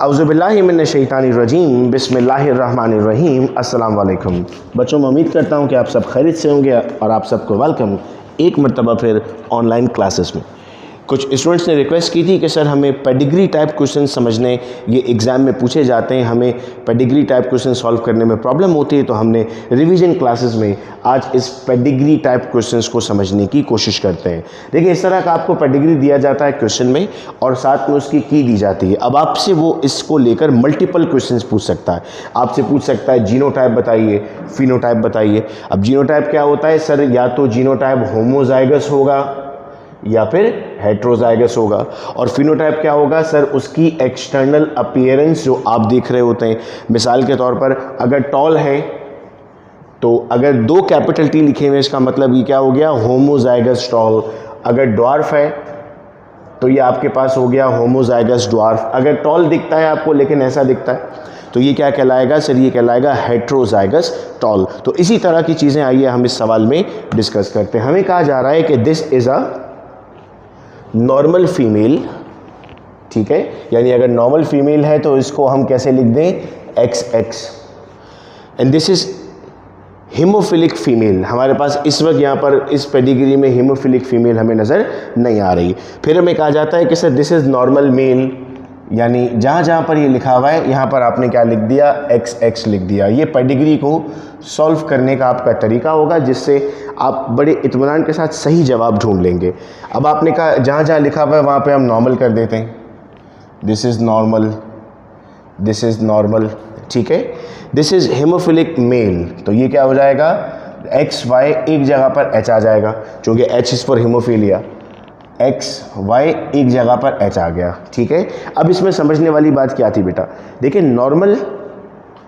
औज़ुबिल्लाहिमिनश्शैतानिर्रजीम बिस्मिल्लाहिर्रहमानिर्रहीम। अस्सलाम वालेकुम बच्चों, मैं उम्मीद करता हूँ कि आप सब खैरियत से होंगे और आप सबको वेलकम एक मरतबा फिर ऑनलाइन क्लासेस में। कुछ स्टूडेंट्स ने रिक्वेस्ट की थी कि सर हमें पेडिग्री टाइप क्वेश्चन समझने, ये एग्ज़ाम में पूछे जाते हैं, हमें पेडिग्री टाइप क्वेश्चन सॉल्व करने में प्रॉब्लम होती है, तो हमने रिवीजन क्लासेस में आज इस पेडिग्री टाइप क्वेश्चंस को समझने की कोशिश करते हैं। देखिए, इस तरह का आपको पेडिग्री दिया जाता है क्वेश्चन में और साथ में उसकी की दी जाती है। अब आपसे वो इसको लेकर मल्टीपल क्वेश्चंस पूछ सकता है। आपसे पूछ सकता है जीनोटाइप बताइए, फिनोटाइप बताइए। अब जीनोटाइप क्या होता है सर? या तो जीनोटाइप होमोजाइगस होगा या फिर हेट्रोजाइगस होगा। और फिनोटाइप क्या होगा सर? उसकी एक्सटर्नल अपीयरेंस जो आप देख रहे होते हैं। मिसाल के तौर पर अगर टॉल है तो अगर 2 कैपिटल टी लिखे हुए इसका मतलब ये क्या हो गया? Homozygous tall. अगर ड्वार्फ है तो ये आपके पास हो गया होमोजाइगस ड्वार्फ। अगर टॉल दिखता है आपको लेकिन ऐसा दिखता है तो ये क्या कहलाएगा सर? ये कहलाएगा हेट्रोजाइगस टॉल। तो इसी तरह की चीज़ें आइए हम इस सवाल में डिस्कस करते हैं। हमें कहा जा रहा है कि this is a normal female, ठीक है, यानी अगर नॉर्मल फीमेल है तो इसको हम कैसे लिख दें? XX। And this is hemophilic female. हमारे पास इस वक्त यहाँ पर इस पेडिग्री में हीमोफिलिक फीमेल हमें नज़र नहीं आ रही। फिर हमें कहा जाता है कि sir this is normal male, यानी जहाँ जहाँ पर ये लिखा हुआ है यहाँ पर आपने क्या लिख दिया? XX लिख दिया। ये पेडिग्री को सॉल्व करने का आपका तरीका होगा जिससे आप बड़े इत्मीनान के साथ सही जवाब ढूंढ लेंगे। अब आपने कहा जहाँ जहाँ लिखा हुआ है वहाँ पे हम नॉर्मल कर देते हैं। This is normal, this is normal, ठीक है। दिस इज़ हेमोफिलिक मेल, तो ये क्या हो जाएगा? XY एक जगह पर H आ जाएगा क्योंकि H is for haemophilia. XY एक जगह पर H आ गया, ठीक है। अब इसमें समझने वाली बात क्या थी बेटा? देखिए, नॉर्मल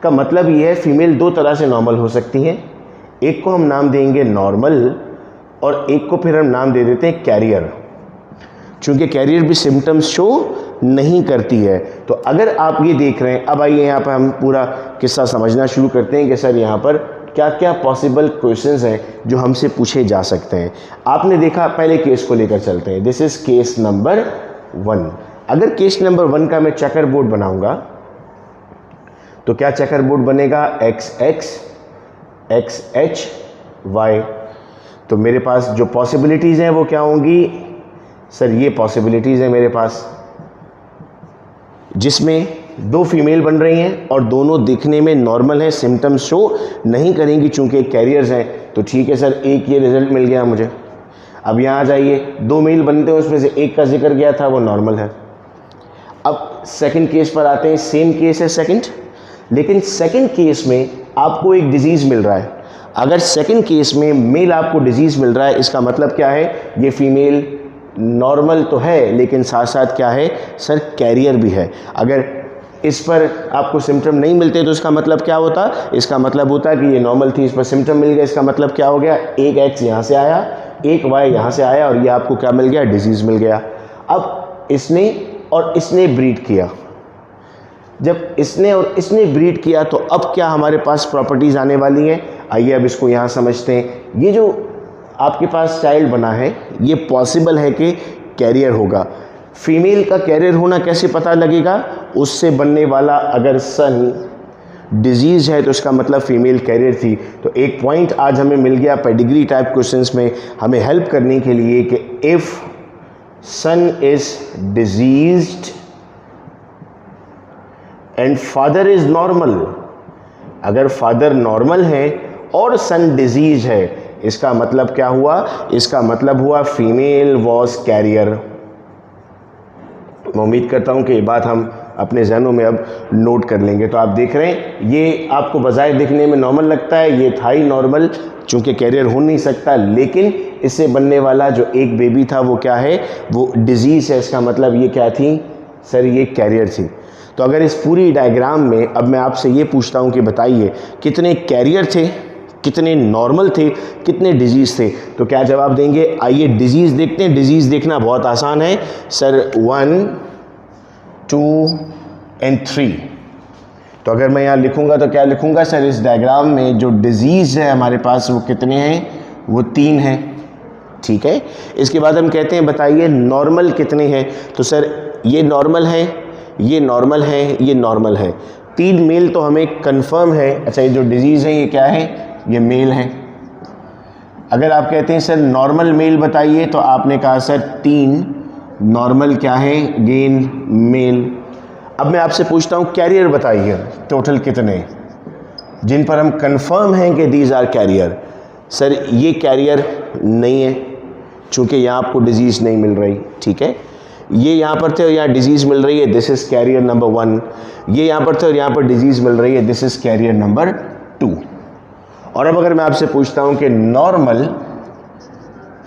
का मतलब ये है फीमेल 2 तरह से नॉर्मल हो सकती हैं। एक को हम नाम देंगे नॉर्मल और एक को फिर हम नाम दे देते हैं कैरियर, क्योंकि कैरियर भी सिम्टम्स शो नहीं करती है। तो अगर आप ये देख रहे हैं, अब आइए यहाँ पर हम पूरा किस्सा समझना शुरू करते हैं कि सर यहाँ पर क्या क्या पॉसिबल क्वेश्चंस हैं जो हमसे पूछे जा सकते हैं। आपने देखा, पहले केस को लेकर चलते हैं। This is case number 1। अगर केस नंबर 1 का मैं चेकर बोर्ड बनाऊंगा तो क्या चेकर बोर्ड बनेगा? XX XH Y। तो मेरे पास जो पॉसिबिलिटीज़ हैं वो क्या होंगी सर? ये पॉसिबिलिटीज़ हैं मेरे पास जिसमें 2 फीमेल बन रही हैं और दोनों दिखने में नॉर्मल हैं, सिम्टम्स शो नहीं करेंगी चूंकि कैरियर्स हैं। तो ठीक है सर, एक ये रिजल्ट मिल गया मुझे। अब यहाँ आ जाइए, 2 मेल बनते हैं, उसमें से एक का जिक्र गया था, वो नॉर्मल है। अब सेकंड केस पर आते हैं। सेम केस है सेकंड, लेकिन सेकंड केस में आपको एक डिजीज़ मिल रहा है। अगर सेकंड केस में मेल आपको डिजीज़ मिल रहा है, इसका मतलब क्या है? ये फीमेल नॉर्मल तो है लेकिन साथ साथ क्या है सर? कैरियर भी है। अगर इस पर आपको सिम्टम नहीं मिलते तो इसका मतलब क्या होता? इसका मतलब होता कि ये नॉर्मल थी, इस पर सिम्टम मिल गया। इसका मतलब क्या हो गया? एक X यहाँ से आया, एक Y यहाँ से आया और ये आपको क्या मिल गया? डिजीज़ मिल गया। अब इसने और इसने ब्रीड किया। जब इसने और इसने ब्रीड किया तो अब क्या हमारे पास प्रॉपर्टीज़ आने वाली हैं? आइए अब इसको यहाँ समझते हैं। ये जो आपके पास चाइल्ड बना है ये पॉसिबल है कि कैरियर होगा। फीमेल का कैरियर होना कैसे पता लगेगा? उससे बनने वाला अगर सन डिजीज़ है तो इसका मतलब फीमेल कैरियर थी। तो एक पॉइंट आज हमें मिल गया पेडिग्री टाइप क्वेश्चंस में हमें हेल्प करने के लिए कि if son is diseased and father is normal, अगर फादर नॉर्मल है और सन डिजीज है, इसका मतलब क्या हुआ? इसका मतलब हुआ फीमेल वॉज कैरियर। मैं उम्मीद करता हूं कि ये बात हम अपने जहनों में अब नोट कर लेंगे। तो आप देख रहे हैं ये आपको बजाय दिखने में नॉर्मल लगता है, ये था ही नॉर्मल चूँकि कैरियर हो नहीं सकता, लेकिन इससे बनने वाला जो एक बेबी था वो क्या है? वो डिजीज़ है। इसका मतलब ये क्या थी सर? ये कैरियर थी। तो अगर इस पूरी डायग्राम में अब मैं आपसे ये पूछता हूँ कि बताइए कितने कैरियर थे, कितने नॉर्मल थे, कितने डिजीज़ थे, तो क्या जवाब देंगे? आइए डिजीज़ देखते हैं। डिजीज़ देखना बहुत आसान है सर। 1 2 एंड 3। तो अगर मैं यहाँ लिखूँगा तो क्या लिखूँगा सर? इस डायग्राम में जो डिजीज़ है हमारे पास वो कितने हैं? वो 3 हैं, ठीक है। इसके बाद हम कहते हैं बताइए नॉर्मल कितने हैं? तो सर ये नॉर्मल है, ये नॉर्मल है, ये नॉर्मल है। 3 मेल तो हमें कंफर्म है। अच्छा, ये जो डिजीज़ है ये क्या है? ये मेल है। अगर आप कहते हैं सर नॉर्मल मेल बताइए, तो आपने कहा सर 3 नॉर्मल क्या है? Gain male. अब मैं आपसे पूछता हूँ कैरियर बताइए, टोटल कितने जिन पर हम कंफर्म हैं कि दीज आर कैरियर। सर ये कैरियर नहीं है, चूँकि यहाँ आपको डिजीज़ नहीं मिल रही, ठीक है। ये यहाँ पर थे और यहाँ डिजीज़ मिल रही है, दिस इज़ कैरियर नंबर 1। ये यहाँ पर थे और यहाँ पर डिजीज़ मिल रही है, दिस इज़ कैरियर नंबर 2। और अब अगर मैं आपसे पूछता हूँ कि नॉर्मल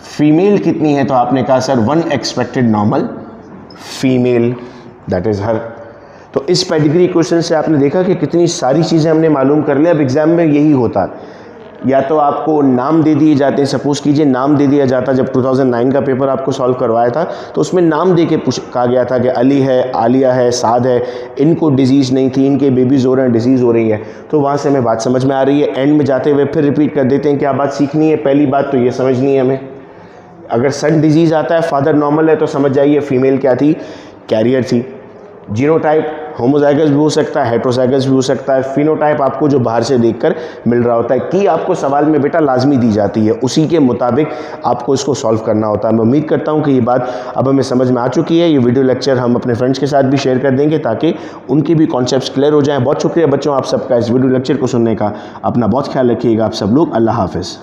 फीमेल कितनी है, तो आपने कहा sir 1 expected normal female, that is her. तो इस पेडिग्री क्वेश्चन से आपने देखा कि कितनी सारी चीज़ें हमने मालूम कर लिया। अब एग्ज़ाम में यही होता है, या तो आपको नाम दे दिए जाते हैं। सपोज़ कीजिए नाम दे दिया जाता, जब 2009 का पेपर आपको सॉल्व करवाया था तो उसमें नाम दे के कहा गया था कि अली है, आलिया है, साद है, इनको डिजीज़ नहीं थी, इनके बेबीज़ हो रहे हैं, डिजीज़ हो रही है। तो वहाँ से हमें बात समझ में आ रही है। एंड में जाते हुए फिर रिपीट कर देते हैं, क्या बात सीखनी है? पहली बात तो ये समझनी है हमें, अगर सन डिजीज़ आता है, फादर नॉर्मल है, तो समझ जाइए फीमेल क्या थी? कैरियर थी। जीनोटाइप होमोजाइगस भी हो सकता है, हेट्रोजाइगस भी हो सकता है। फिनोटाइप आपको जो बाहर से देखकर मिल रहा होता है, कि आपको सवाल में बेटा लाजमी दी जाती है, उसी के मुताबिक आपको इसको सॉल्व करना होता है। मैं उम्मीद करता हूँ कि ये बात अब हमें समझ में आ चुकी है। ये वीडियो लेक्चर हम अपने फ्रेंड्स के साथ भी शेयर कर देंगे ताकि उनके भी कॉन्सेप्ट्स क्लियर हो जाएँ। बहुत शुक्रिया बच्चों आप सबका इस वीडियो लेक्चर को सुनने का। अपना बहुत ख्याल रखिएगा आप सब लोग। अल्लाह हाफ़िज़।